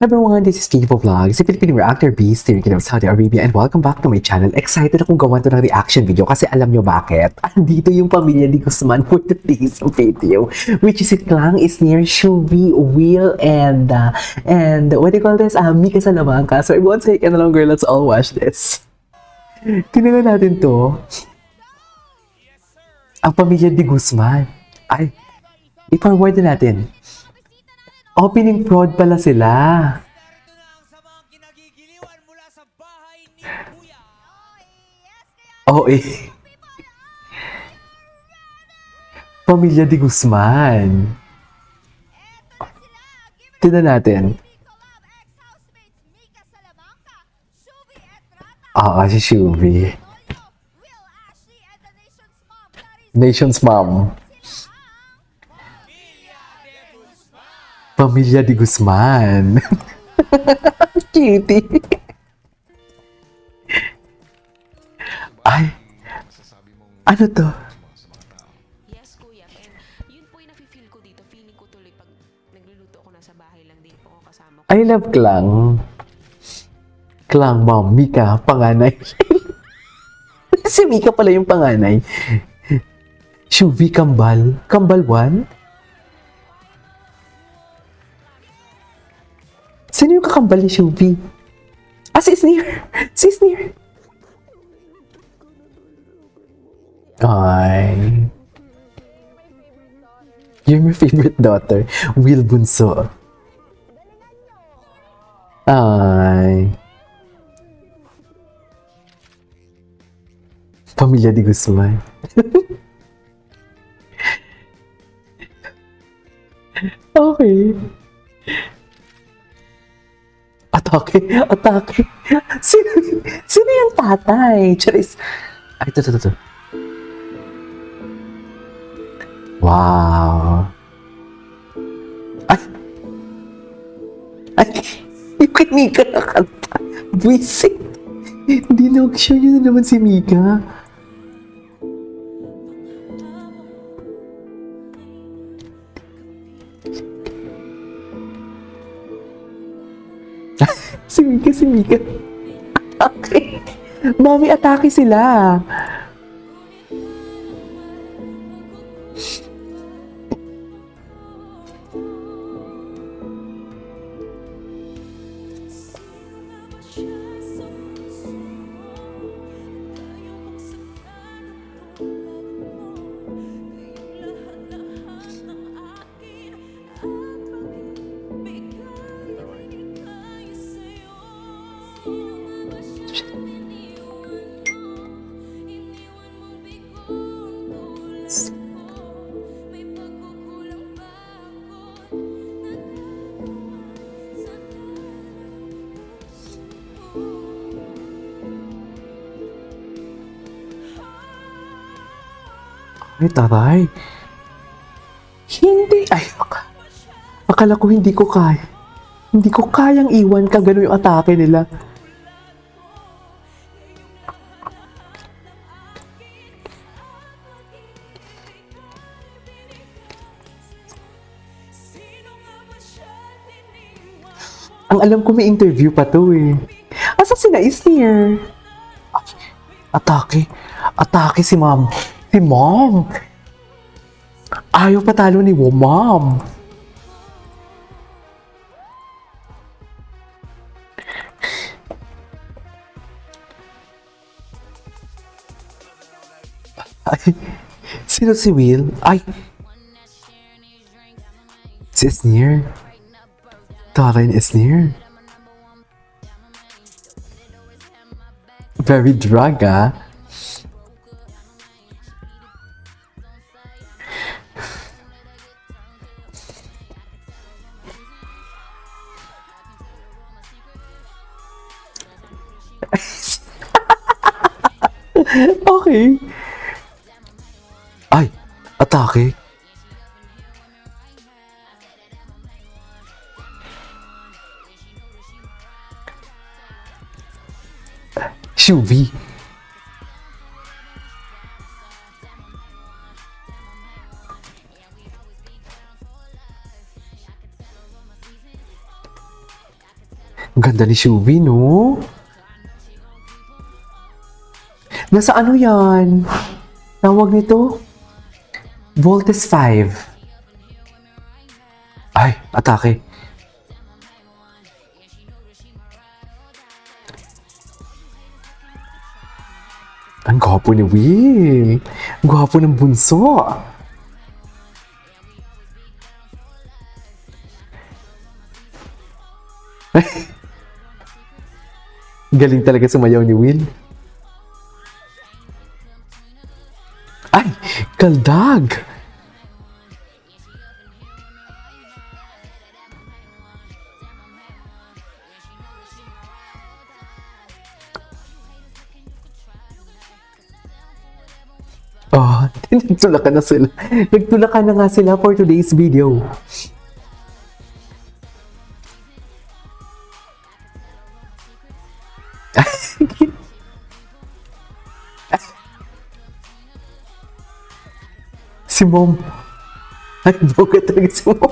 Everyone, this is Kipo Vlogs, si Filipino reactor beast here in Saudi Arabia, and welcome back to my channel. Excited akong gawan to ng reaction video kasi alam nyo bakit? Andito yung pamilya ni Guzman for today's video, which is Klang is near Shuvi, Will, and what do you call this? Mika Salamanca. So I won't take any longer, let's all watch this. Tingnan natin to. Ang pamilya ni Guzman. Ay, i-forward na natin. Opening fraud pala sila. Oh, eh. Pamilya di Guzman. Tignan natin. Si Shuvi. Nation's mom. Pamilya di Guzman. Cutie. Ay, ano to? Yes, kuya. And yun po yung nafe-feel ko dito. Feeling ko tuloy pag nagluluto ako nasa bahay lang din po ako kasama ko. I love Klang. Klang, mom, Mika, panganay. Si Mika pala yung panganay. Shuvi Kambal. Kambal 1? Sino yung kakambal ni Shuvi? Si Sneer! Si Sneer! Ay. You're my favorite daughter. Will Bunso. Ay. Pamilya di Guzman. Okay. Atake. Sino yung tatay? Charis. Ay, ito. Wow. Ay, yung kay Mika nakanta. Buisit. Hindi na-show niyo na naman si Mika. Si Mika. Atake. Mami, atake sila. Ay, taray. Hindi. Ay, akala ko hindi ko kaya. Hindi ko kayang iwan ka. Ganun yung atake nila. Ang alam ko may interview pa to eh. Asa sila is near? Atake. Atake si mom. Si mom. Ayaw patalo ni mom. Ay, sino si Will? Ay, si Sneer. Taray ni Sneer. Very drug, ah. Okay. Ay, atake. Shuvi. ganda ni Shubi, no? Nasa ano yan? Tawag nito? Voltes 5. Ay, atake. Ang gwapo ni Will. Ang gwapo ng bunso. Galing talaga sumayaw ni Will. Ay! Kaldag! Oh, nagtulakan na sila. Nagtulakan na nga sila for today's video. Si Mom. Ay, bongga talaga si Mom.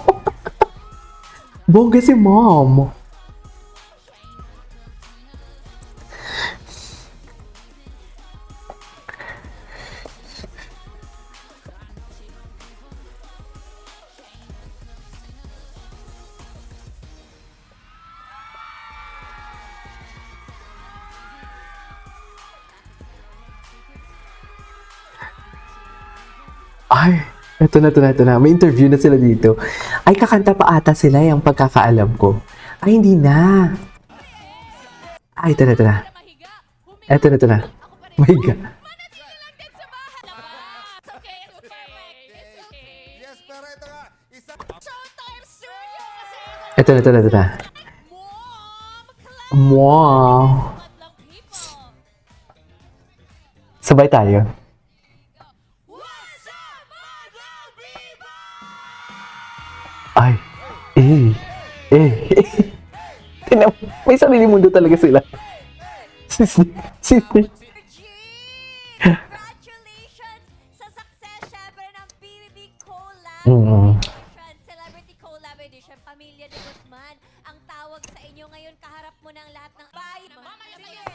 Bongga si Mom. Ay, eto na. May interview na sila dito. Ay, kakanta pa ata sila yung pagkakaalam ko. Ay, hindi na. Ay, ito na. Eto na. Mahiga. Eto na. Wow. Sabay tayo. Ay, Tingnan mo, may sarili mundo talaga sila. Sisney. Congratulations sa success syempre ng PBB Collab. Celebrity Collab Edition, Pamilya de Guzman. Ang tawag sa inyo ngayon, kaharap mo ng lahat ng bahay.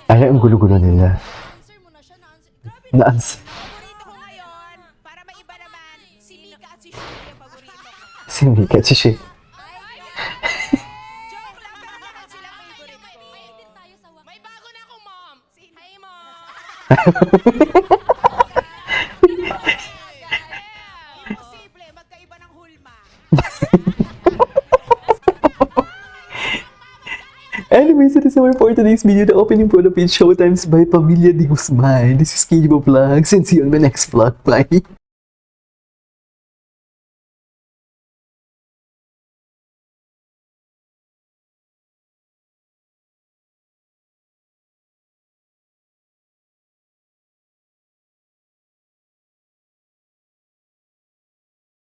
Ay, ang gulo-gulo nila. Answer mo na siya, na-answer. Grabe Naans. Paborito ko ngayon, para maiba naman, si Mika at si Shubi ang paborito ko. Si Mika, si Shi. Joke lang, pero lahat sila favorite ko. din tayo sa wakas. May bago na akong mom. Hi, mom. Imposible, magkaiba ng hulma. Anyways, it is our for today's video, the opening photo page Showtimes by Pamilya de Guzman. This is Kijibo Vlogs and see you on my next vlog. Bye!